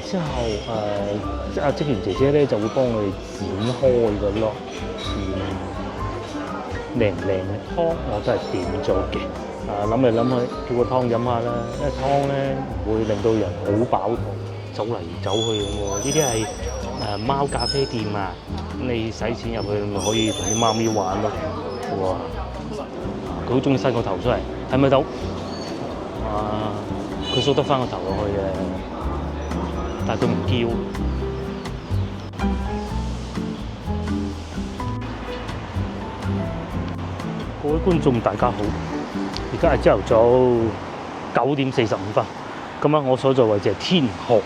之後職員姐姐咧就會幫我哋剪開嘅咯。靚唔靚嘅湯我都係點咗嘅。諗嚟諗去叫個湯飲下啦，因為湯咧唔會令到人好飽肚，走嚟走去咁喎。呢啲係貓咖啡店啊，咁你使錢入去咪可以同啲貓咪玩咯。哇！佢好中意伸個頭出嚟，睇咪到？佢掃得翻個頭落去嘅，但係佢唔叫。各位觀眾大家好，而家係朝頭早9:45。咁啊，我所在位置係天河。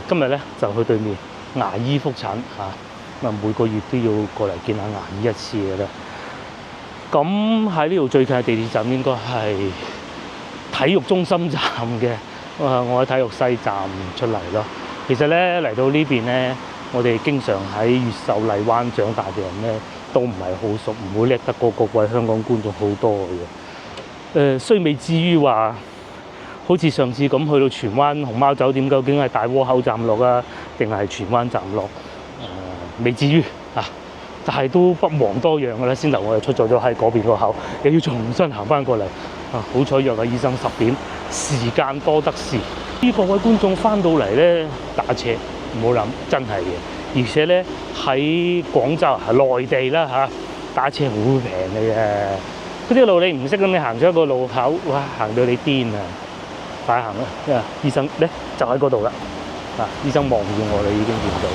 今日咧就去對面牙醫覆診嚇，每個月都要過嚟見下牙醫一次嘅啦。咁喺呢度最近嘅地鐵站應該係體育中心站嘅。我喺體育西站出嚟咯。其實咧嚟到呢邊咧，我哋經常喺越秀荔灣長大嘅人咧，都唔係好熟，唔會叻得過各位香港觀眾好多嘅。雖未至於話好似上次咁去到荃灣熊貓酒店，究竟係大窩口站落啊，定係荃灣站落？未至於但係都不遑多讓嘅啦。先頭我哋出咗喺嗰邊個口，又要重新行翻過嚟。好彩約個醫生10點，時間多得是。各位觀眾翻到嚟咧，打車唔好諗，真係嘅。而且咧喺廣州係內地啦打車好平嘅啫。嗰啲路你唔識咁，你行咗一個路口，哇，行到你癲啊！快行啦，因為醫生咧就喺嗰度啦。醫生望住我，你已經見到。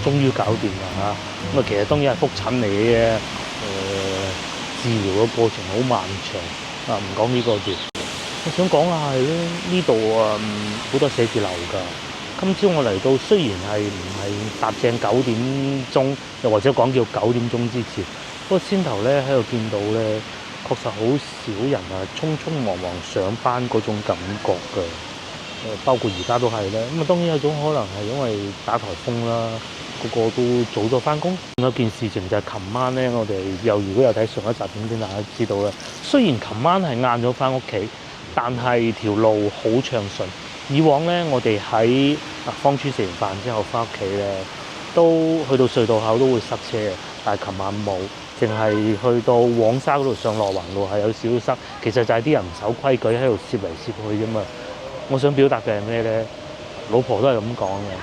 終於搞掂啦咁其實當然係覆診嚟嘅。治療嘅過程好漫長。唔講呢個住。我想講下係咧，呢度好多寫字樓㗎。今朝我嚟到，雖然係唔係搭正9點鐘，又或者講叫9點鐘之前，不過先頭咧喺度見到咧，確實好少人匆匆忙忙上班嗰種感覺㗎。包括而家都係啦。咁當然有種可能係因為打颱風啦，個個都早咗翻工。有件事情就係琴晚咧，我哋如果有睇上一集片片，大家知道啦。雖然琴晚係晏咗翻屋企，但係條路好暢順。以往咧，我哋喺芳村食完飯之後翻屋企咧，都去到隧道口都會塞車嘅。但係琴晚冇，淨係去到黃沙嗰度上落環路係有少少塞。其實就係啲人唔守規矩喺度攝嚟攝去啫嘛。我想表達嘅係咩咧？老婆都係咁講嘅，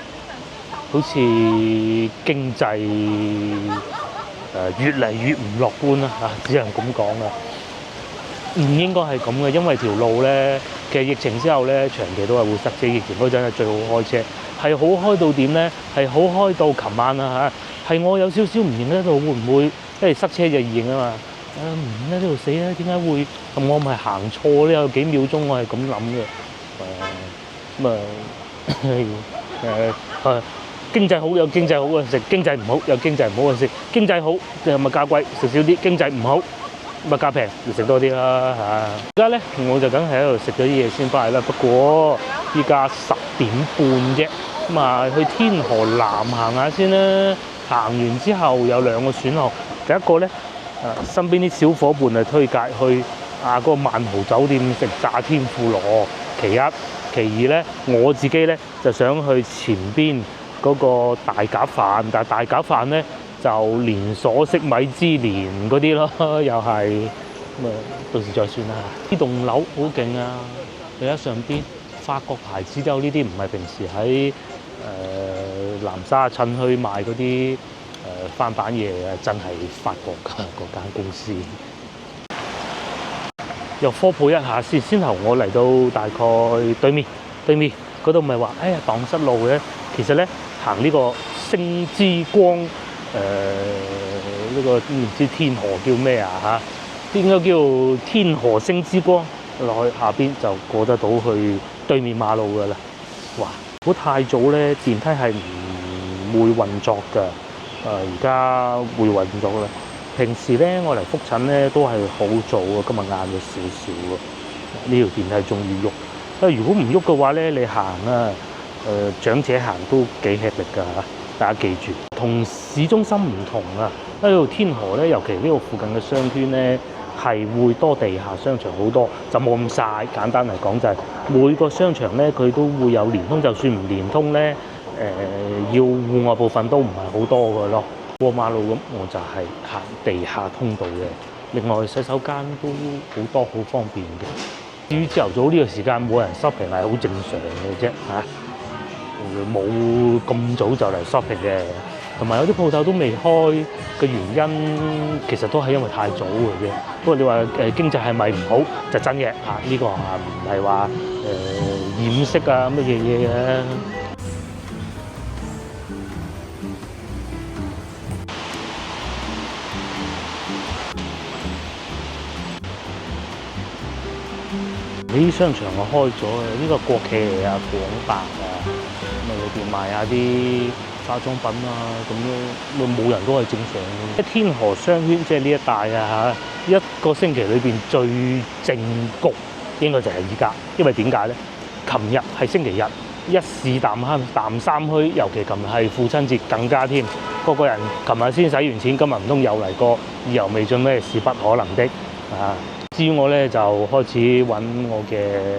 好似經濟越嚟越唔樂觀啦只能咁講啦。唔應該係咁嘅，因為條路咧，其實疫情之後咧，長期都係會塞車。疫情嗰陣係最好開車，係好開到點咧？係好開到琴晚係我有少少唔認得到會唔會，因為塞車就易認啊嘛。唔認得呢度死啦，點解會？我咪行錯咧？有幾秒鐘我係咁諗嘅。經濟好有經濟好嘅食，經濟唔好有經濟唔好嘅食。經濟好咪價貴食少啲，經濟唔好咪價平食多啲啦而家咧我就梗係喺度食咗啲嘢先翻嚟啦。不過依家10點半啫，去天河南行下先啦。行完之後有2個選項，第一個咧身邊啲小伙伴係推介去嗰個萬豪酒店食炸天婦羅。其一，其二咧，我自己咧就想去前邊嗰個大鴿飯，但係大鴿飯咧就連鎖式米芝蓮嗰啲咯，又係到時再算啦。呢棟樓好勁啊！你喺上邊法國牌子都有呢啲，唔係平時喺南沙趁墟賣嗰啲翻版嘢啊，真係法國㗎嗰間公司。又科普一下先頭我嚟到大概對面嗰度咪話蕩失路嘅。其實咧行呢個星之光呢個唔知天河叫咩應該叫天河星之光，落去下邊就過得到去對面馬路㗎啦。哇！如果太早咧，電梯係唔會運作㗎。而家會運作啦。平時咧，我嚟覆診咧都係好早啊，今日晏咗少少喎。呢條電梯仲要喐，如果唔喐嘅話咧，你行長者行都幾吃力㗎嚇，大家記住。同市中心唔同啊，呢度天河咧，尤其呢個附近嘅商圈咧，係會多地下商場好多，就冇咁晒。簡單嚟講就係每個商場咧，佢都會有連通，就算唔連通咧，要戶外部分都唔係好多㗎咯。過馬路咁，我就係行地下通道嘅。另外洗手間都好多，好方便嘅。至於朝頭早呢個時間冇人 shopping 係好正常嘅啫嚇，冇咁早就嚟 shopping 嘅。同埋有啲鋪頭都未開嘅原因，其實都係因為太早嘅啫。不過你話經濟係咪唔好就真嘅嚇，呢個唔係話掩飾啊乜嘢嘢嘅。呢啲商場我開咗啊，呢個國企嚟啊，廣百啊，咁啊裏邊賣下啲化妝品啊，咁樣冇人都係正常嘅。天河商圈即係呢一帶啊嚇，一個星期裏邊最靜局應該就係依家，因為點解咧？琴日係星期日，一市淡坑淡三墟，尤其琴日係父親節更加添，個人琴日先使完錢，今日唔通又嚟過意猶未盡咩事不可能的啊！至於我咧就開始揾我嘅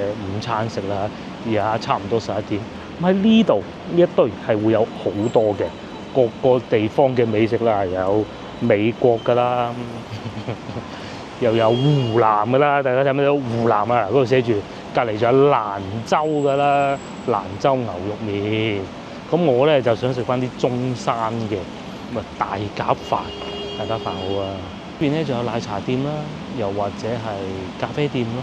午餐食啦，而家差唔多11點。咁喺呢度呢一堆係會有好多嘅各個地方嘅美食啦，有美國㗎啦，又有湖南㗎啦，大家睇唔睇到湖南啊？嗰度寫住隔離仲有蘭州㗎啦，蘭州牛肉麵。咁我咧就想食翻啲中山嘅咁啊大鴿飯，大鴿飯好啊！呢邊咧仲有奶茶店啦，又或者係咖啡店咯，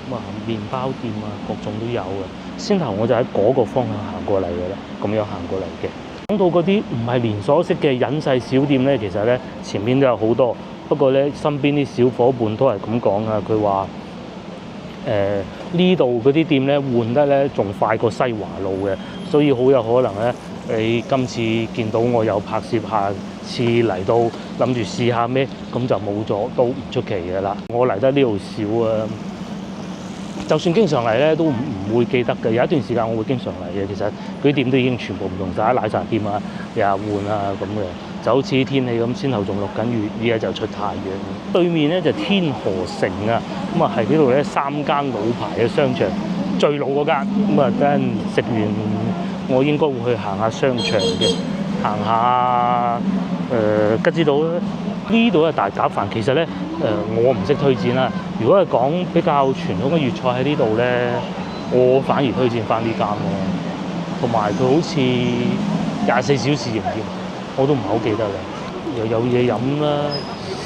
咁啊麵包店啊，各種都有嘅。先頭我就喺嗰個方向行過嚟嘅啦，咁樣行過嚟嘅。講到嗰啲唔係連鎖式嘅隱世小店咧，其實咧前面都有好多，不過咧身邊啲小伙伴都係咁講啊，佢話呢度嗰啲店咧換得咧仲快過西華路嘅，所以好有可能咧你今次見到我有拍攝，下次嚟到諗住試下咩，咁就冇咗都唔出奇嘅啦。我嚟得呢度少啊，就算經常嚟咧都唔會記得嘅。有一段時間我會經常嚟嘅，其實嗰啲店都已經全部唔同晒，奶茶店啊、日換啊咁嘅，就好似天氣咁，先後仲落緊雨，而家就出太陽。對面咧就天河城啊，咁啊係呢度咧3間老牌嘅商場，最老嗰間咁啊，等陣食完我應該會去行下商場嘅，行下吉之島啦。呢度嘅大鴿飯其實咧我唔識推薦啦。如果係講比較傳統嘅粵菜喺呢度咧，我反而推薦翻呢間咯。同埋佢好似24小時營業，我都唔係好記得啦。又有嘢飲啦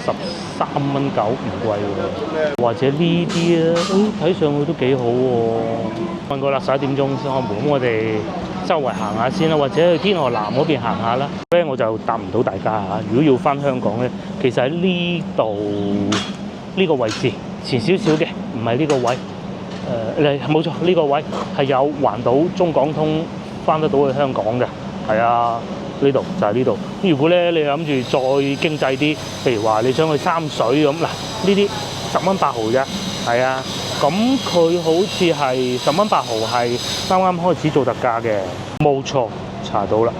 ，13.9唔貴喎。或者呢啲啊，睇上去都幾好喎。問過啦，11點鐘先開門，咁我哋周圍行下先啦，或者去天河南嗰邊行下啦。咧我就答唔到大家嚇。如果要翻香港咧，其實喺呢度呢個位置前少少嘅，唔係呢個位。冇錯，呢個位係有環島中港通翻得到去香港嘅。係啊，呢度就係呢度。如果咧你諗住再經濟啲，譬如話你想去三水咁嗱，呢啲10蚊8毫啫。係啊，咁佢好似係10蚊8毫係啱啱開始做特價嘅。冇錯，查到啦。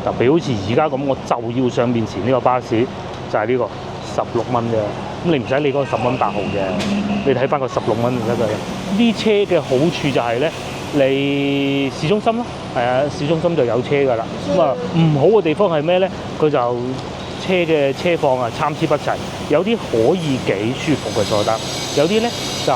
特別好似而家咁，我就要上面前呢個巴士，就係呢個16蚊啫。咁你唔使理嗰個10蚊8毫嘅，你睇翻個16蚊就得㗎啦。呢車嘅好處就係咧，你市中心咯，係啊，市中心就有車㗎啦。咁啊，唔好嘅地方係咩咧？佢就車嘅車況啊參差不齊，有啲可以幾舒服嘅坐得，有啲咧就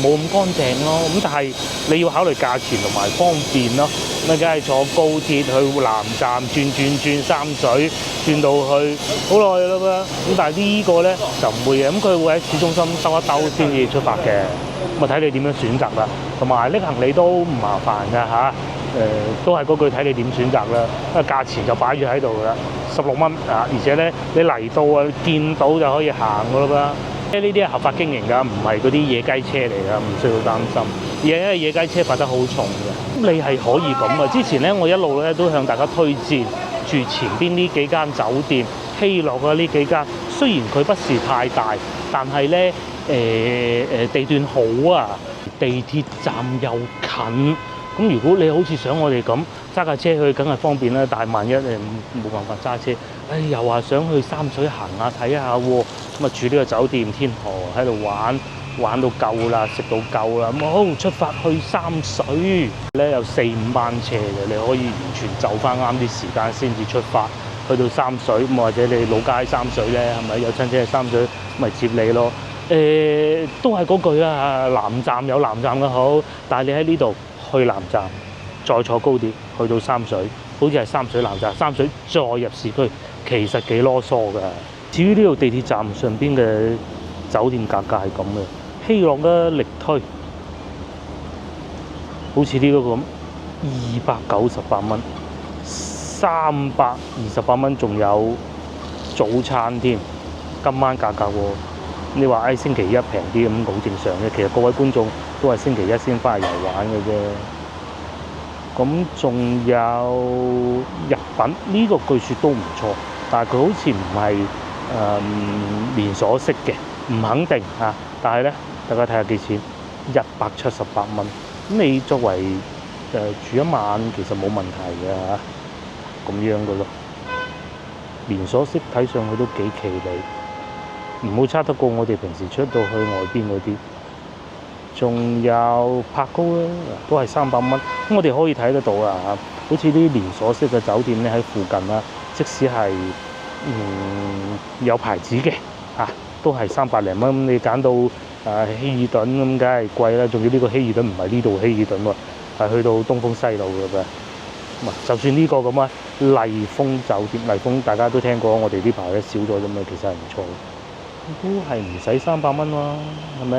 冇咁乾淨咯。咁但係你要考慮價錢同埋方便咯。咁梗係坐高鐵去南站轉三水，轉到去好耐啦噃。咁但係呢個咧就唔會嘅，咁佢會喺市中心兜一兜先至出發嘅。咁啊睇你點樣選擇啦。同埋拎行李都唔麻煩㗎嚇。都係嗰句睇你點選擇啦。因為價錢就擺住喺度㗎啦，16蚊啊！而且咧你嚟到啊見到就可以行㗎啦噃。呢啲係合法經營㗎，唔係嗰啲野雞車嚟㗎，唔需要擔心。而係因為野雞車罰得好重嘅，咁你係可以咁啊！之前咧我一路咧都向大家推薦住前邊呢幾間酒店，希樂啊呢幾間，雖然佢不是太大，但係咧地段好啊，地鐵站又近，咁如果你好似想我哋咁揸架車去，梗係方便啦。但係萬一你冇辦法揸車，又話想去三水行下睇下喎，咁啊住呢個酒店天河喺度玩到夠啦，食到夠啦，咁好出發去三水咧，有4-5班車嘅，你可以完全就翻啱啲時間先至出發去到三水，咁或者你老家喺三水咧，係咪有親戚喺三水，咪接你咯？都係嗰句啦，南站有南站嘅好，但係你喺呢度去南站，再坐高鐵去到三水，好似係三水南站，三水再入市區，其實幾囉嗦㗎。至於呢度地鐵站上邊嘅酒店價格係咁嘅，希樂嘅力推，好似呢個咁298蚊，328蚊，仲有早餐添，今晚價格喎。你話星期一平啲咁好正常嘅，其實各位觀眾都係星期一先翻嚟遊玩嘅啫。咁仲有日品呢個據說都唔錯，但係佢好似唔係連鎖式嘅，唔肯定嚇。但係咧，大家睇下幾錢，178蚊。咁你作為住一晚其實冇問題嘅嚇，咁樣嘅咯。連鎖式睇上去都幾奇離，唔好差得過我哋平時出到去外邊嗰啲。仲有柏高咧，都係300蚊。咁我哋可以睇得到啊，好似啲連鎖式嘅酒店咧喺附近啦，即使係有牌子嘅都係300零蚊。咁你揀到希爾頓咁，梗係貴啦。仲要呢個希爾頓唔係呢度希爾頓喎，係去到東風西路嘅噃。就算呢個咁啊，麗峰酒店，麗峰大家都聽過，我哋呢排咧少咗啫嘛，其實係唔錯，都係唔使300蚊喎，係咪？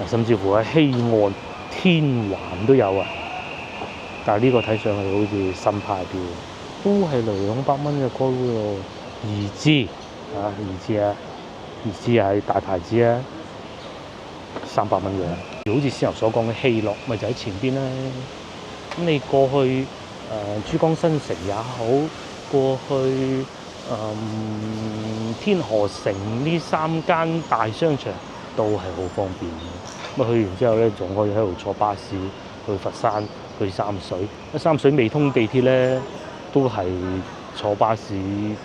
甚至乎喺西岸天環都有啊，但係呢個睇上去好似新派啲，都係200蚊嘅高喎。怡之係大牌子啊，300蚊嘅。好似先頭所講嘅希樂，咪就喺前邊啦。咁你過去珠江新城也好，過去天河城呢3間大商場都係好方便嘅。咁去完之後咧，仲可以喺度坐巴士去佛山、去三水。三水未通地鐵咧，都係坐巴士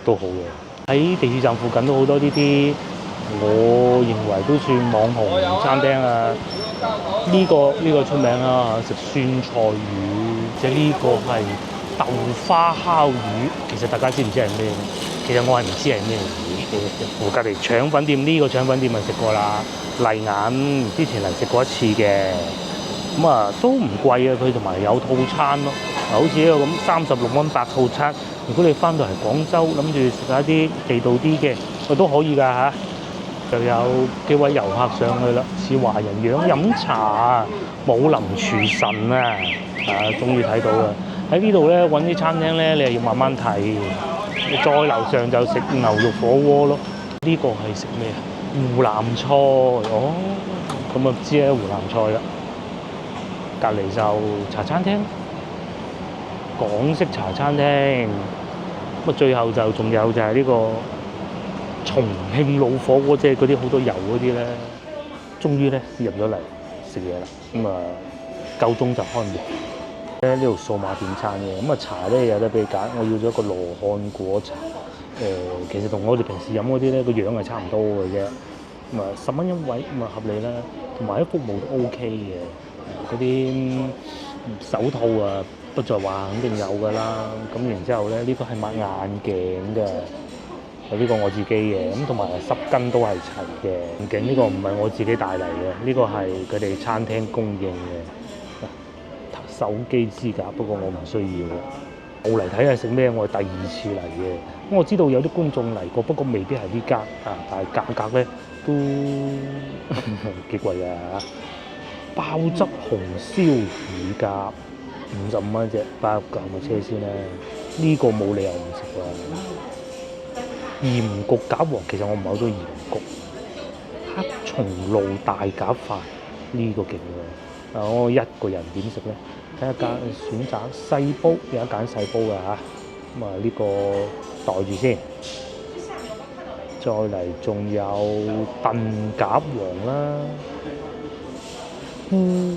都好嘅。喺地鐵站附近都好多呢啲，我認為都算網紅餐廳啊。呢個出名啊，食酸菜魚，即係呢個係豆花烤魚。其實大家知唔知係咩？其實我係唔知係咩魚。隔離腸粉店，呢個腸粉店咪食過啦，麗眼之前嚟食過一次嘅。咁都唔貴啊，佢同埋有套餐咯。好似呢個咁36蚊8套餐。如果你翻到嚟廣州，諗住食下啲地道啲嘅，都可以㗎嚇。就有幾位遊客上去啦，似華人樣飲茶，武林廚神啊！終於睇到啦！喺呢度咧揾啲餐廳咧，你係要慢慢睇。你再樓上就食牛肉火鍋咯。呢個係食咩啊？湖南菜哦，咁啊知係湖南菜啦。隔離就茶餐廳，港式茶餐廳。咁最後就仲有就係呢個重慶老火鍋，即係嗰啲好多油嗰啲咧，終於咧入咗嚟食嘢啦。夠鐘就開門。呢度數碼點餐嘅，茶咧有得俾你揀。我要咗一個羅漢果茶。其實同我哋平時飲嗰啲咧個樣係差唔多嘅啫。10蚊一位，合理啦。同埋啲服務都 OK 嘅。嗰啲手套啊，不在話肯定有㗎啦。咁然之後咧，呢個係抹眼鏡嘅。呢個我自己嘅，同埋濕巾都係齊嘅。眼鏡呢個唔係我自己帶嚟嘅，呢個係佢哋餐廳供應嘅。手機支架，不過我唔需要嘅。我嚟睇下食咩，我係第2次嚟嘅。咁我知道有啲觀眾嚟過，不過未必係呢間但係價格咧都幾貴啊！鮑汁紅燒乳鴿55蚊隻，包嚿咪車先啦。呢個冇理由唔食㗎。鹽焗鴿王其實我唔係好中意鹽焗。黑松露大鴿飯呢個勁喎。我一個人點食咧？睇下選擇細煲，有一揀細煲㗎嚇。呢個袋住先。再嚟仲有燉鴿王啦，烏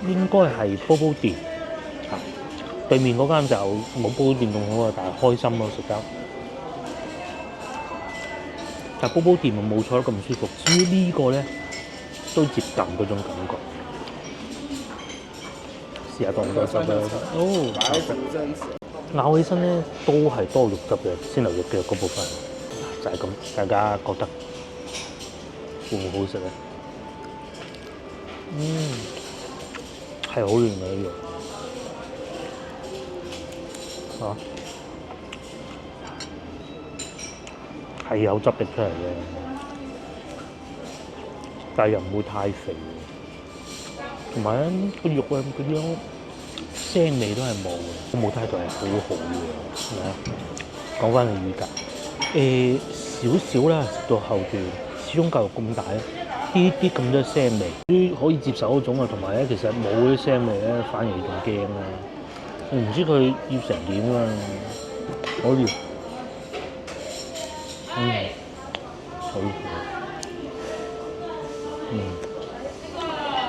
應該係煲煲店嚇，對面嗰間就冇煲煲店咁好啊，但係開心咯食得。但係煲煲店冇坐得咁舒服，至於呢個咧都接近嗰種感覺。試下多唔多汁啦？哦，咬起身咧都係多肉汁嘅，鮮牛肉腳嗰部分就係咁。大家覺得會唔會好食咧？係好嫩嘅呢肉嚇，係有汁滴出嚟嘅，但係又唔會太肥。同埋咧個肉啊，嗰啲腥味都係冇嘅，個母胎度係好好嘅，係咪啊？講翻個乳鴿，少少啦，食到後段，始終嚿肉咁大咧，啲咁多腥味，啲可以接受嗰種啊。同埋咧，其實冇啲腥味咧，反而仲驚啦。我唔知佢要成點啊，可以，好，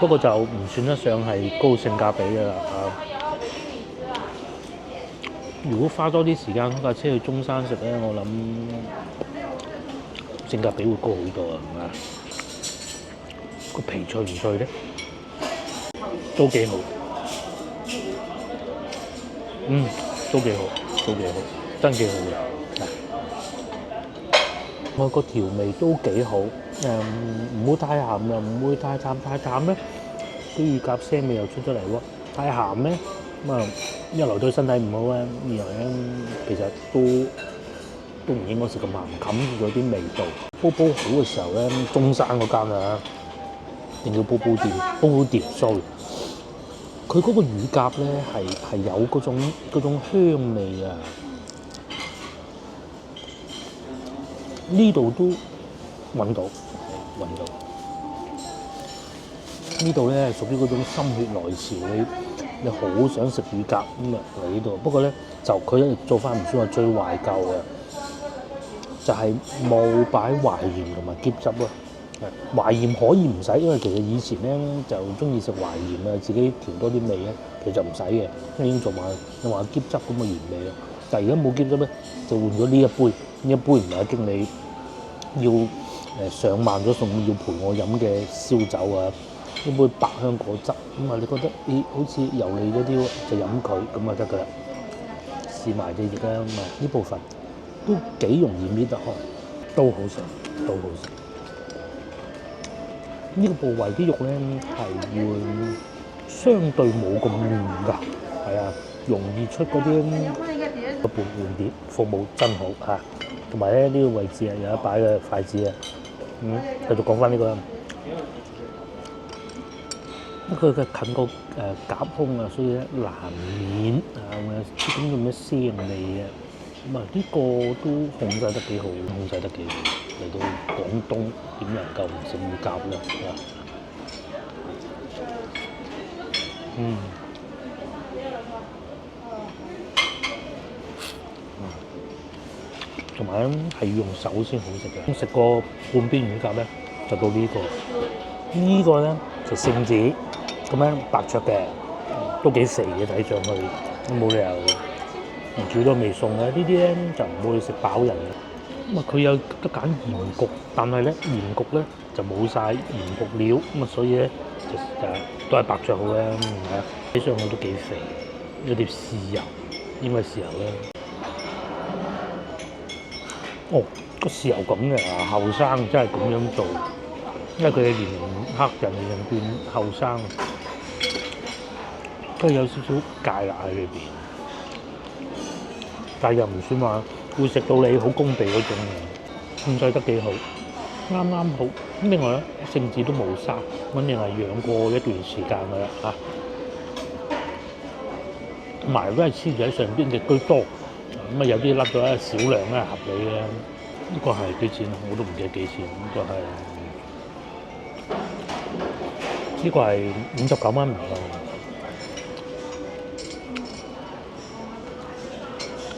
不過就唔算得上係高性價比嘅啦嚇。如果花多啲時間開架車去中山食咧，我諗性價比會高好多啊，係咪啊？個皮脆唔脆咧？都幾好，都幾好，真幾好嘅。我個調味都幾好，唔會太鹹又唔會太淡，太淡咧啲乳鴿腥味又出咗嚟喎。太鹹咧咁啊，一來對身體唔好啊，二來咧其實都唔應該食咁鹹，冚住咗啲味道。煲煲好嘅時候咧，中山嗰間啊，定叫煲煲店，sorry，佢嗰個乳鴿咧係有嗰種香味啊。呢度都揾到，呢度咧係屬於嗰種心血來潮，你好想食乳鴿咁啊嚟呢度。不過咧就佢做翻唔算話最懷舊嘅，就係冇擺淮鹽同埋喼汁咯。淮鹽可以唔使，因為其實以前咧就中意食淮鹽啊，自己調多啲味咧，其實就唔使嘅，因為已經做埋你話喼汁咁嘅原味啦。但係而家冇喼汁咧，就換咗呢一杯，呢一杯唔係阿經理要上萬咗餸要陪我飲嘅燒酒啊，一杯百香果汁咁啊，你覺得好似油膩咗啲喎，就飲佢咁啊得㗎啦。試埋隻翼啦，咁啊呢部分都幾容易搣得開，都好食。呢個部位啲肉咧係會相對冇咁嫩㗎，係啊，容易出嗰啲個半碗碟，服務真好嚇。同埋咧呢個位置啊有一擺嘅筷子啊，繼續講翻呢個啦。佢嘅近個夾胸啊，所以咧難免會有啲咁嘅腥味啊。咁啊呢個都控制得幾好嚟到廣東點能夠唔食乳鴿咧？同埋咧係要用手先好食嘅。食過半邊乳鴿咧，就到呢個。呢個咧就聖子咁樣白灼嘅，都幾肥嘅睇上去，冇理由唔煮都未餸嘅。呢啲咧就唔會食飽人嘅。咁啊佢有得揀鹽焗，但係咧鹽焗咧就冇晒鹽焗料，咁啊所以咧就都係白灼好嘅，係啊，睇上去都幾肥，有啲豉油，應該係豉油咧。哦，個豉油咁嘅啊，後生真係咁樣做，因為佢嘅年齡黑人年齡變後生，都有少少芥辣喺裏邊，但係又唔算話會食到你好攻鼻嗰種嘅，控制得幾好，啱啱好。咁另外咧，聖子都冇生，肯定係養過一段時間㗎啦嚇，同埋都係黐住喺上邊嘅居多。咁啊有啲甩咗少量咧合理嘅，呢個係幾錢啊？我都唔記得幾錢，呢個係59蚊唔夠。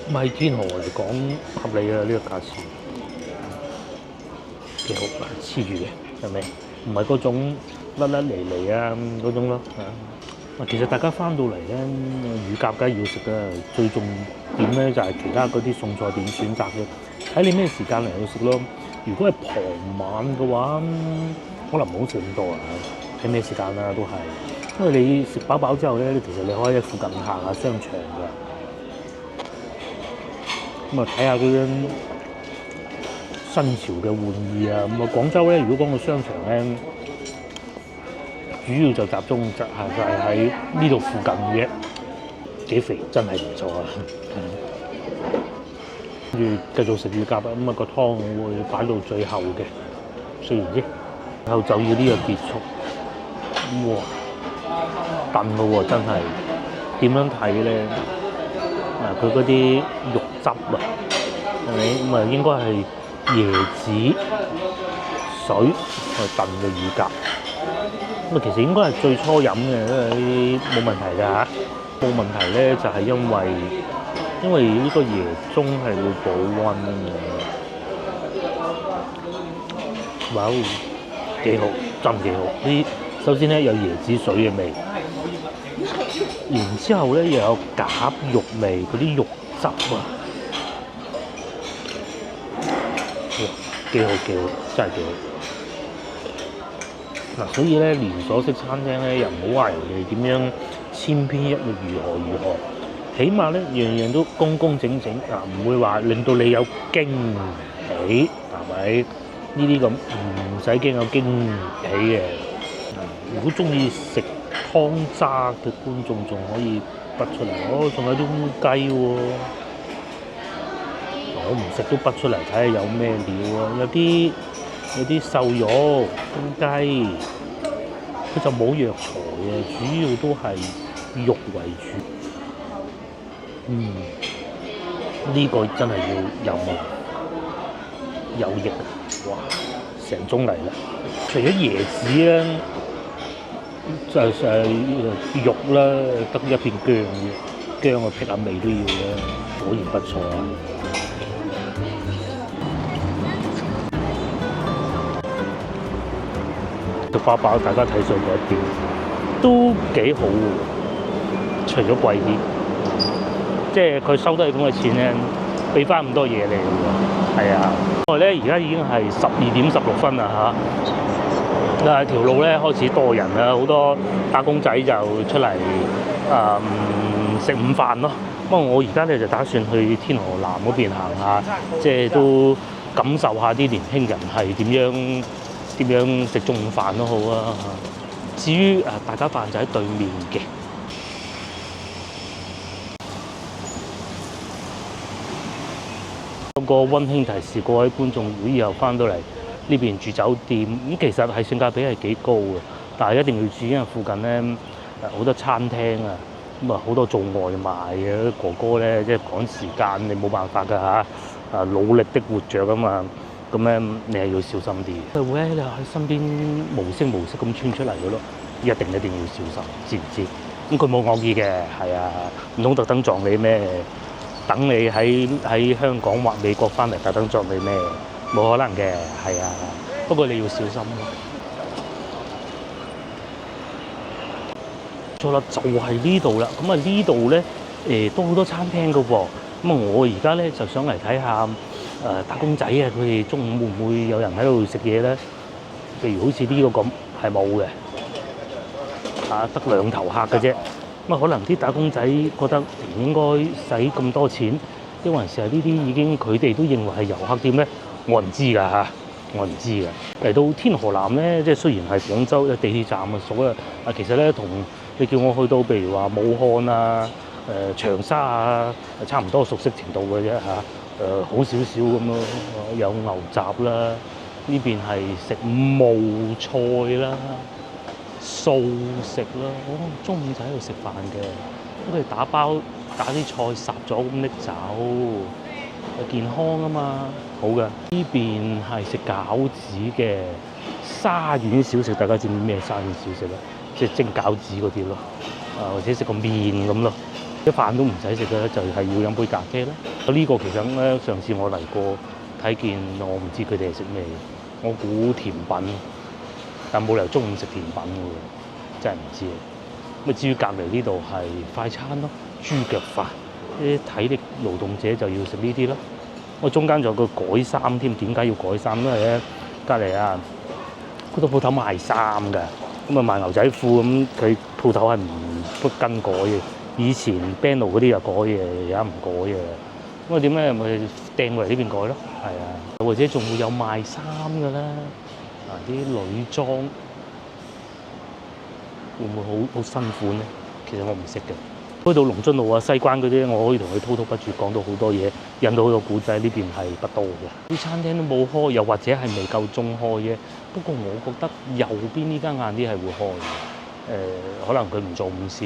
咁喺天河嚟講合理嘅呢個價錢，幾好啊！黐住嘅係咪？唔係嗰種甩甩離離啊嗰種咯嚇。其實大家翻到嚟咧，乳鴿梗係要食嘅，最重點咧就係其他嗰啲餸菜點選擇嘅，睇你咩時間嚟去食咯。如果係傍晚嘅話，可能唔好食咁多啊，睇咩時間啦都係。因為你食飽飽之後咧，其實你可以喺附近行下商場㗎，咁啊睇下嗰啲新潮嘅玩意啊。咁啊廣州咧，如果講到商場咧，主要就集中就係喺呢度附近嘅，幾肥真係唔錯啊！跟住繼續食乳鴿啊，咁啊個湯會擺到最後嘅，雖然啫，然後就要呢個結束。哇！燉咯喎，真係點樣睇咧？佢嗰啲肉汁啊，係咪咁啊？應該係椰子水去燉嘅乳鴿。咁啊，其實應該係最初飲嘅，因為冇問題㗎嚇。冇問題咧，就係因為呢個椰棕係會保溫嘅。哇！幾好，真幾好。呢首先咧有椰子水嘅味，然之後咧又有鴿肉味，嗰啲肉汁啊，哇！幾好幾好，真係幾好。嗱，所以咧連鎖式餐廳咧又唔好話人哋點樣千篇一律如何，起碼咧樣樣都工工整整啊，唔會話令到你有驚喜，係咪？呢啲咁唔使驚有驚喜嘅。如果中意食湯渣嘅觀眾，仲可以筆出嚟。哦，仲有啲烏雞喎，我唔食都筆出嚟睇下有咩料啊！有啲瘦肉公雞，佢就冇藥材嘅，主要都係肉為主。呢個真係要有味有益啊！哇，成盅嚟啦！除咗椰子咧，就肉啦，得一片薑嘅，薑啊辟下味都要啦，果然不錯啊！食飽飽，大家睇上嗰一碟都幾好喎，除咗貴啲，即係佢收得咁嘅錢咧，俾翻咁多嘢你喎，係啊！因為咧而家已經係12點16分啦嚇，但係條路咧開始多人啦，好多打工仔就出嚟食午飯咯。不過我而家咧就打算去天河南嗰邊行下，即係都感受下啲年輕人係點樣食中午飯都好啊。至於大家飯就喺對面嘅。有個溫馨提示，各位觀眾，如果以後翻到嚟呢邊住酒店，咁其實係性價比係幾高嘅，但係一定要注意，因為附近咧好多餐廳啊，咁啊好多做外賣嘅哥哥咧，即係趕時間，你冇辦法㗎嚇，努力的活着啊嘛，咁咧你係要小心啲。佢會喺你喺身邊無聲無息咁穿出嚟嘅咯，一定要小心，知唔知？咁佢冇惡意嘅，係啊，唔通特登撞你咩？等你喺香港或美國翻嚟特登撞你咩？冇可能嘅，係啊。不過你要小心咯。錯啦，就係呢度啦。咁啊呢度咧都好多餐廳㗎喎。咁啊我而家咧就想嚟睇下打工仔啊，佢哋中午會唔會有人喺度食嘢咧？譬如好似呢個咁係冇嘅，得2頭客嘅啫。咁可能啲打工仔覺得唔應該使咁多錢，因為係呢啲已經佢哋都認為係遊客店咧，我唔知㗎嚇，我唔知㗎。嚟到天河南咧，即係雖然係廣州嘅地鐵站啊，所啊，其實咧同你叫我去到譬如話武漢啊、長沙啊，差唔多熟悉程度嘅啫嚇。好少少咁咯，有牛雜啦，呢邊係食冒菜啦。素食啦，中午就喺度食飯嘅，咁佢哋打包打啲菜烚咗咁拎走，健康啊嘛，好嘅。呢邊係食餃子嘅沙縣小食，大家知唔知咩沙縣小食咧？即係蒸餃子嗰啲咯，或者食個麵咁咯，啲飯都唔使食嘅，就係要飲杯咖啡啦。呢個其實咧，上次我嚟過睇見，我唔知佢哋係食咩嘅，我估甜品。但冇理由中午食甜品嘅喎，真係唔知。咁至於隔離呢度係快餐咯，豬腳飯，啲體力勞動者就要食呢啲咯。我中間仲有個改衫添，點解要改衫？因為咧隔離啊，好多鋪頭賣衫㗎，咁啊賣牛仔褲咁，佢鋪頭係唔跟改嘅。以前 Beno 嗰啲又改嘅，而家唔改嘅。咁啊點咧？咪掟過嚟呢邊改咯，係啊。或者仲會有賣衫㗎啦，啲女裝會唔會好新款咧？其實我唔識嘅。去到龍津路啊、西關嗰啲，我可以同佢滔滔不絕講到好多嘢，引到好多古仔。呢邊係不多嘅，啲餐廳都冇開，又或者係未夠鐘開嘅。不過我覺得右邊呢間晏啲係會開嘅。可能佢唔做午市，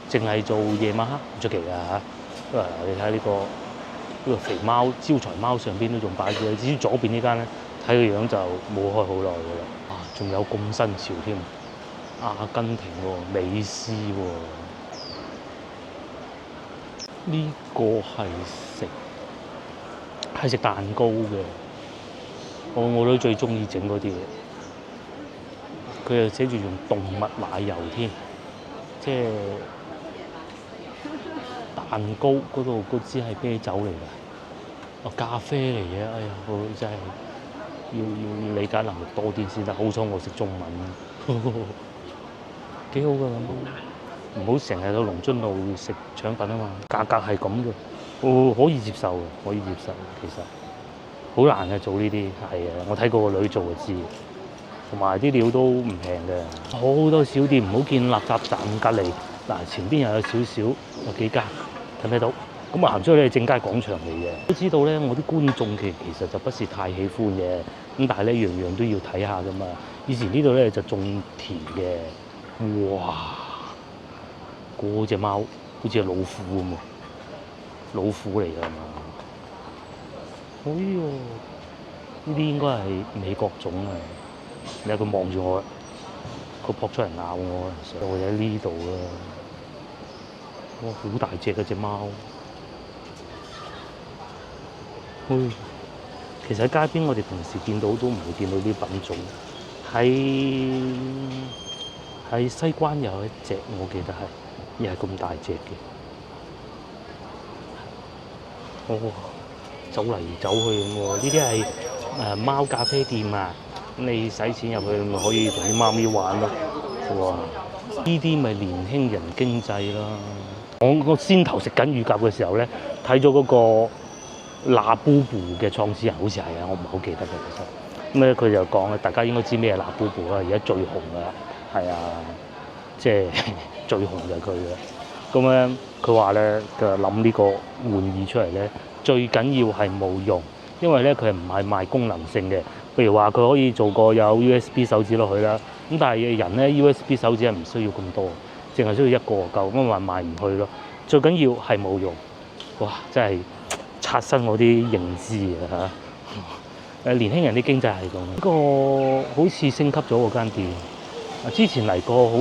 淨係做夜晚黑，唔出奇㗎嚇。你睇下呢個肥貓招財貓上邊都仲擺住，至於左邊呢間咧，睇個樣就冇開好耐㗎啦。仲有咁新潮添，阿根廷喎，美斯喎。呢個係食蛋糕嘅，我都最中意整嗰啲嘢。佢又寫住用動物奶油添，即係蛋糕嗰度嗰支係啤酒嚟㗎，咖啡嚟嘅。哎呀，我真係要理解能力多啲先得。好彩我識中文，幾好㗎咁。唔好成日到龍津路食腸粉啊嘛，價格係咁嘅，可以接受嘅，可以接受。其實好難嘅做呢啲，係啊，我睇過個女做就知。同埋啲料都唔平嘅，好多小店，唔好見垃圾站隔離嗱，前邊又有少少有幾間，睇唔睇到？咁行出去咧，正街廣場嚟嘅。都知道咧，我啲觀眾其實就不是太喜歡嘅，咁但係咧樣樣都要睇下噶嘛。以前呢度咧就種田嘅，哇！嗰隻貓好似係老虎咁喎，老虎嚟㗎嘛？哎呦，呢啲應該係美國種啊！你睇佢望住我，佢撲出嚟咬我，我喺呢度啊！哇，好大隻嗰隻貓！其實喺街邊我哋平時見到都唔會見到啲品種，喺西關有一隻，我記得係。又係咁大隻嘅，走嚟走去咁喎。呢啲係貓咖啡店啊，咁你使錢入去咪可以同啲貓咪玩咯。哇！呢啲咪年輕人經濟啦。我先頭食緊乳鴿嘅時候咧，睇咗嗰個辣布布嘅創始人，好似係啊，我唔係好記得嘅其實。咁咧佢就講咧，大家應該知咩係辣布布啦，而家最紅嘅係啊。即係最紅就係佢嘅，咁咧佢話咧佢諗呢個玩意出嚟咧，最緊要係冇用，因為咧佢唔係賣功能性嘅。譬如話佢可以做個有 USB 手指落去啦，咁但係人咧 USB 手指係唔需要咁多，淨係需要一個就夠，咁賣唔去咯。最緊要係冇用，哇！真係刷新我啲認知啊嚇！年輕人啲經濟係咁，呢個好似升級咗嗰間店。之前嚟過好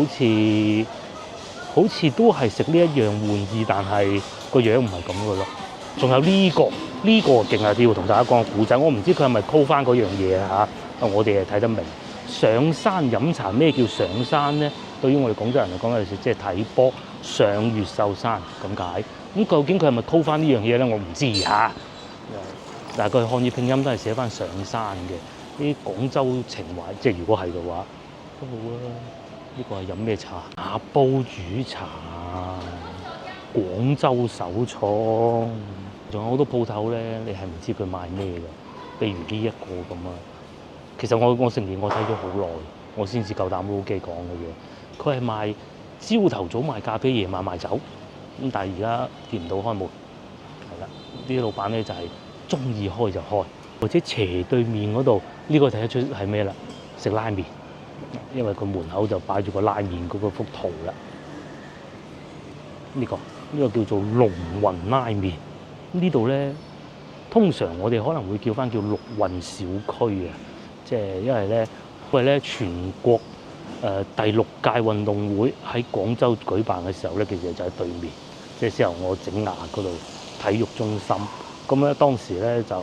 似都係食呢一樣玩意，但係個樣唔係咁嘅咯。仲有呢個勁啊！啲要同大家講個古仔，我唔知佢係咪溝翻嗰樣嘢啊嚇。我哋係睇得明。上山飲茶，咩叫上山咧？對於我哋廣州人嚟講，有時即係睇波上越秀山咁解。咁究竟佢係咪溝翻呢樣嘢咧？我唔知嚇。但係佢漢語拼音都係寫翻上山嘅。啲廣州情懷，即係如果係嘅話。都好啊！呢個係飲咩茶？打煲煮茶，廣州首創。仲有好多鋪頭咧，你係唔知佢賣咩㗎？譬如呢一個咁啊，其實我成年我睇咗好耐，我先至夠膽攞機講嘅嘢。佢係賣朝頭早賣咖啡，夜晚賣酒。咁但係而家見唔到開門，係啦。啲老闆咧就係中意開就開，或者斜對面嗰度呢個睇得出係咩啦？食拉麵。因為佢門口就擺住個拉麵嗰個幅圖啦。呢個叫做龍運拉麵。呢度咧，通常我哋可能會叫翻叫陸運小區啊。即係因為咧全國第6屆運動會喺廣州舉辦嘅時候咧，其實就喺對面，即係之後我整牙嗰度體育中心。咁咧當時咧就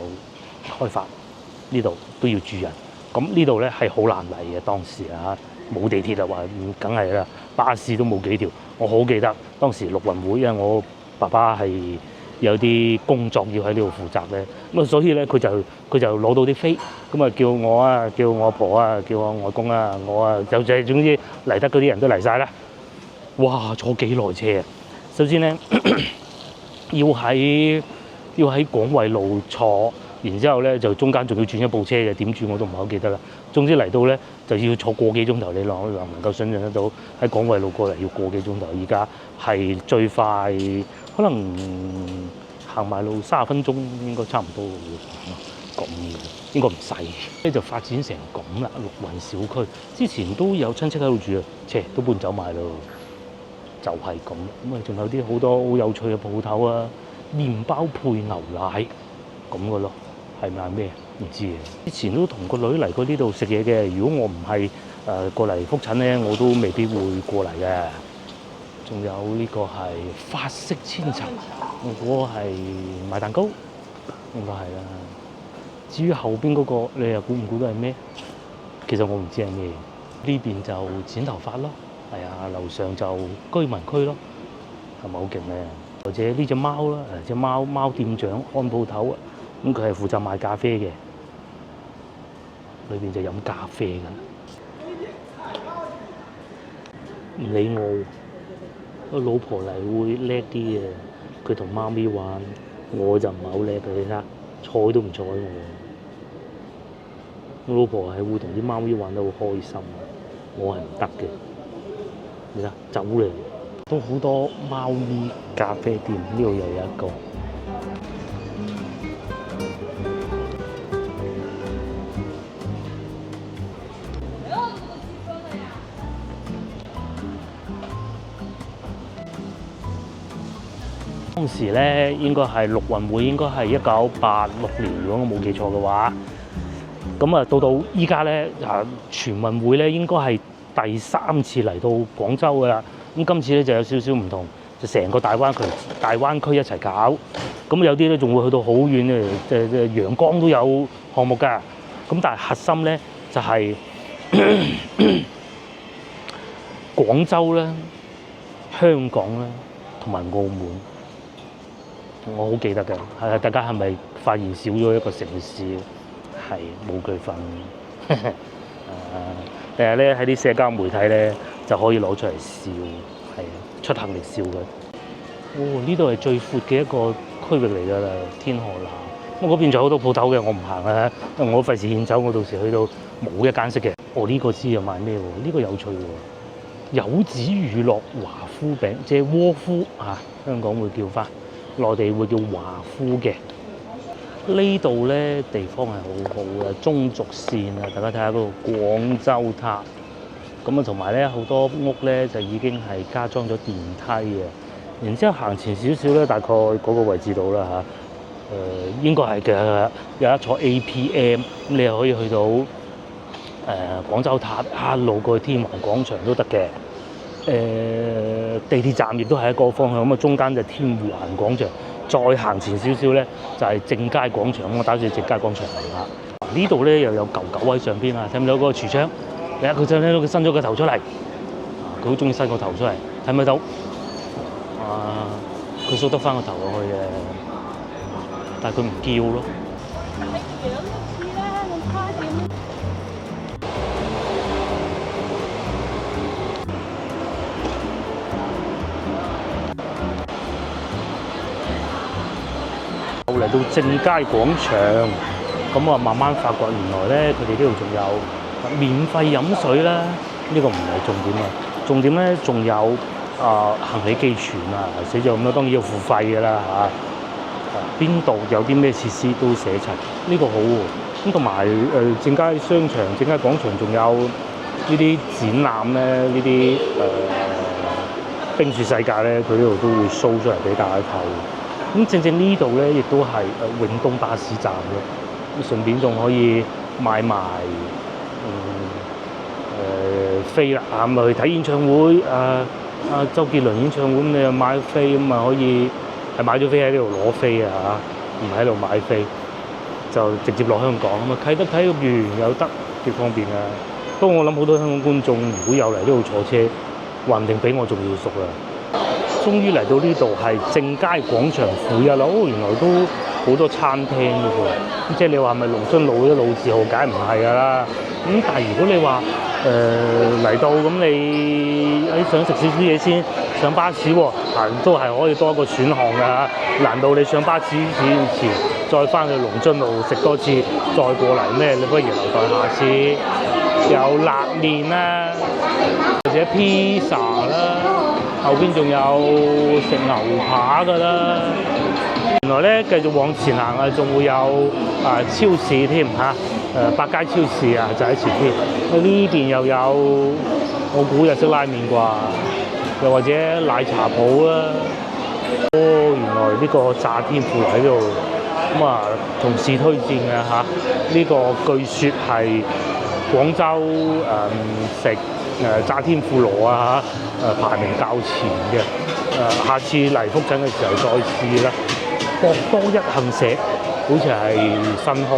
開發呢度都要住人。咁呢度咧係好難嚟嘅，當時啊冇地鐵啊，話梗係啦，巴士都冇幾條，我好記得當時陸運會，因為我爸爸係有啲工作要喺呢度負責咧，咁啊所以咧佢就攞到啲飛，咁啊叫我啊，叫我阿婆啊，叫我外公啊，我啊就總之嚟得嗰啲人都嚟晒啦。哇！坐幾耐車啊？首先咧要喺廣惠路坐，然之後咧就中間仲要轉一部車嘅，點轉我都唔係好記得啦。總之嚟到咧就要坐個幾鐘頭，你能夠想象得到喺廣惠路過嚟要個幾鐘頭。而家係最快可能行埋路30分鐘應該差唔多咁嘅，應該唔使。咧就發展成咁啦，綠雲小區之前都有親戚喺度住啊，都搬走埋咯。就係咁，咁啊仲有啲好多好有趣嘅鋪頭啊，麵包配牛奶咁嘅咯，係咪咩？唔知啊。之前都同個女嚟過呢度食嘢嘅，如果我唔係過嚟覆診咧，我都未必會過嚟嘅。仲有呢個係法式千層，我估係賣蛋糕，應該係啦。至於後邊嗰個，你又估唔估到係咩？其實我唔知係咩。呢邊就剪頭髮咯。係啊，樓上就居民區咯，係咪好勁咧？或者呢隻貓啦，隻貓店長看鋪頭啊，咁佢係負責賣咖啡嘅，裏邊就飲咖啡嘅。唔理我，個老婆嚟會叻啲嘅，佢同貓咪玩，我就唔係好叻嘅，你睇下，睬都唔睬我。我老婆係會同啲貓咪玩得好開心，我係唔得嘅。你睇走嚟，都好多貓咪咖啡店，呢度又有一個。當時咧應該係陸運會，應該係1986年，如果我冇記錯嘅話。咁啊，到依家咧全運會咧應該係第3次嚟到廣州㗎啦，咁今次咧就有少少唔同，就成個大灣區一齊搞，咁有啲咧仲會去到好遠嘅，陽江都有項目㗎，咁但係核心咧就係、廣州咧、香港咧同埋澳門，我好記得嘅，係大家係咪發現少咗一個城市？係冇佢份。第日咧喺啲社交媒體咧就可以攞出嚟笑，係出行力笑嘅。哦，呢度係最闊嘅一個區域嚟㗎啦，天河南。咁嗰邊仲有好多鋪頭嘅，我唔行啦，因為我費事獻醜，我到時去到冇一間識嘅。哦，呢個知又賣咩喎？呢個有趣喎，柚子乳酪華夫餅，即係窩夫啊，香港會叫返，內地會叫華夫嘅。呢度咧地方係好好嘅，中軸線啊，大家睇下嗰度廣州塔，咁啊同埋咧好多屋咧就已經係加裝咗電梯嘅，然之後行前少少咧，大概嗰個位置度啦嚇，應該係嘅，有一座 APM，咁你又可以去到廣州塔，一路過去天環廣場都得嘅。地鐵站亦都係一個方向，咁啊中間就天環廣場。再行前少少咧，就係正佳廣場。我打算正佳廣場嚟啦。呢度咧又有狗喺上邊啊！睇唔睇到嗰個櫥窗？你睇佢就咧，佢伸咗個頭出嚟。佢好中意伸個頭出嚟，睇唔睇到？啊！佢縮得翻個頭落去嘅，但係佢唔叫咯。嚟到正佳廣場，咁啊慢慢發覺原來咧佢哋呢度仲有免費飲水啦，呢個唔係重點啊，重點咧仲有行李寄存啊，寫咗咁多，當然要付費㗎啦嚇。邊度有啲咩設施都寫齊，呢個好喎。咁同埋正佳商場、正佳廣場仲有呢啲展覽咧，呢啲冰雪世界咧，佢呢度都會 show 出嚟俾大家睇。咁正呢度咧，亦都係永東巴士站嘅，咁順便仲可以買埋飛啦，咁咪去睇演唱會周杰倫演唱會，咁你又買飛，咁咪可以係買咗飛喺呢度攞飛啊嚇，唔係喺度買飛，就直接落香港咁啊，啟德體育園有得，幾方便啊。不過我諗好多香港觀眾如果有嚟呢度坐車，話唔定比我仲要熟啦。終於嚟到呢度係正佳廣場負一啦，原來都好多餐廳嘅喎。即係你話係咪龍津路啲老字號，梗係唔係㗎啦。但係如果你話嚟到咁，你想食少少嘢先上巴士喎，都係可以多一個選項㗎。難道你上巴士前再翻去龍津路食多次，再過嚟咩？你不如留待下次。有辣麵啦，或者披薩啦，後邊仲有食牛扒㗎啦。原來咧繼續往前行啊，仲會有超市添嚇，百佳超市啊就喺前邊。呢邊又有，我估日式拉麵啩，又或者奶茶鋪啦。原來呢個炸天婦羅喺度，同事推薦嘅嚇。呢個據說係廣州食炸天婦羅啊排名較前嘅。下次嚟福鎮嘅時候再試啦。博多一幸社好似係新開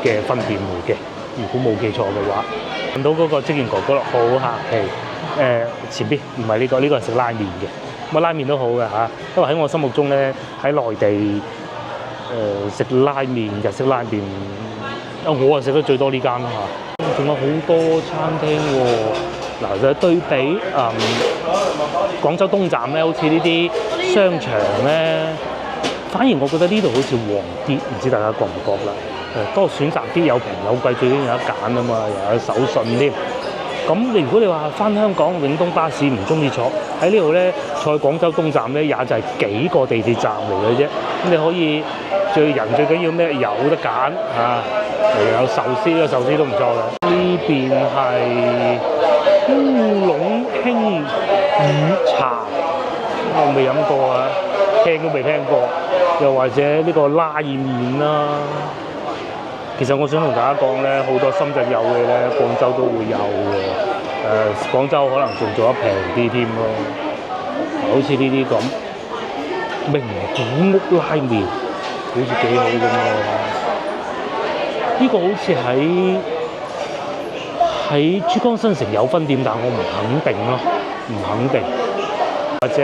嘅分店嚟嘅，如果冇記錯嘅話。見到嗰個職員哥哥好客氣。前邊唔係呢個係食拉麵嘅，拉麵都好嘅嚇。因為喺我心目中咧，喺內地食拉麵日式拉麵，我係食得最多呢間啦嚇。仲有好多餐廳喎。嗱，就對比廣州東站咧，好似呢啲商場咧，反而我覺得呢度好似旺啲，唔知大家覺唔覺啦？多選擇啲，有平有貴，最緊要有得揀啊嘛，又有手信添。咁如果你話翻香港永東巴士唔中意坐喺呢度咧，坐廣州東站咧，也就係幾個地鐵站嚟嘅啫。咁你可以最緊要咩？有得揀嚇，又有壽司，個壽司都唔錯嘅。呢邊係烏龍興乳茶，我未飲過啊，聽都未聽過。又或者呢個拉麵啦。其實我想同大家講咧，好多深圳有嘅咧，廣州都會有嘅。廣州可能仲做得平啲添咯。好似呢啲咁名古屋拉麵，好似幾好咁喎。呢個好似喺珠江新城有分店，但我唔肯定咯，唔肯定。或者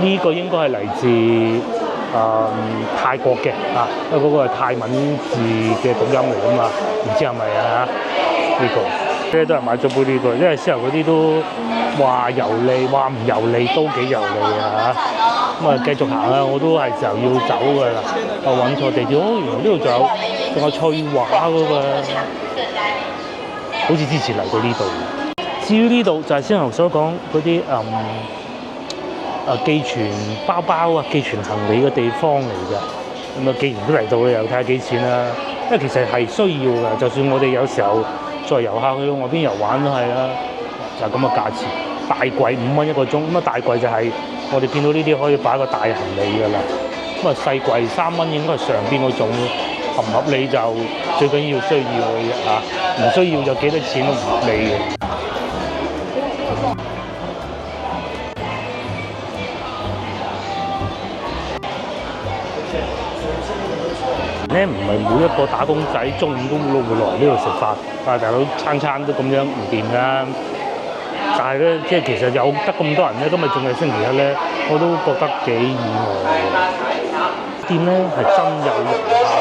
呢個應該係嚟自泰國嘅因為嗰個係泰文字嘅讀音嚟㗎嘛，唔知係咪啊？呢個咧都係買咗杯呢個，因為之後嗰啲都話油膩，話唔油膩都幾油膩啊嚇。繼續行啊，我都係時候要走㗎啦。揾錯地鐵，原來呢度仲有翠華嗰個，好似之前嚟過呢度。至於呢度就係先頭所講嗰啲寄存包包啊、寄存行李嘅地方嚟㗎。既然都嚟到啦，又睇下幾錢啦。因為其實係需要㗎，就算我哋有時候再遊客去到外邊遊玩都係啦，就係咁嘅價錢。大櫃5蚊一個鐘，大櫃就係我哋見到呢啲可以擺個大行李㗎啦。細櫃3蚊應該係上邊嗰種，合唔合理就最緊要需要嘅啫，唔需要就幾多錢都唔合理嘅。唔係每一個打工仔中午都會來呢度食飯，大佬餐都咁樣唔掂㗎。但係咧，即係其實有得咁多人咧，今日仲係星期一咧，我都覺得幾意外。店咧係真有遊客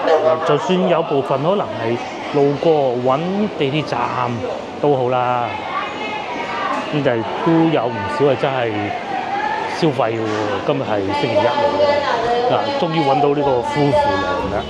嘅，就算有部分可能係路過揾地鐵站都好啦，咁就係都有唔少係真係消費喎。今日係星期一嚟嘅，終於揾到呢個夫婦倆啦。